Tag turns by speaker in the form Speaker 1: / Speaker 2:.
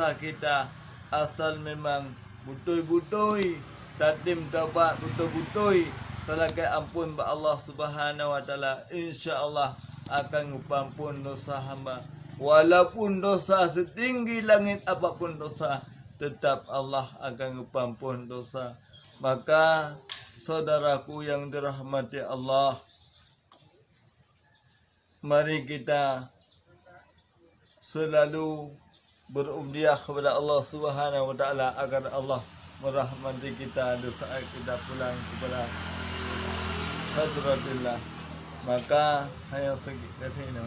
Speaker 1: dosa kita asal memang butoi-butoi, tatim taubat butoi-butoi, talakai ampun ba Allah Subhanahu wa taala, insya-Allah akan mengampun dosa hamba. Walaupun dosa setinggi langit apapun dosa, tetap Allah akan mengampun dosa. Maka saudaraku yang dirahmati Allah, mari kita selalu berumdiah kepada Allah Subhanahu wa taala agar Allah merahmati kita di saat kita pulang kepada hadratillah. Maka hanya sedikit ini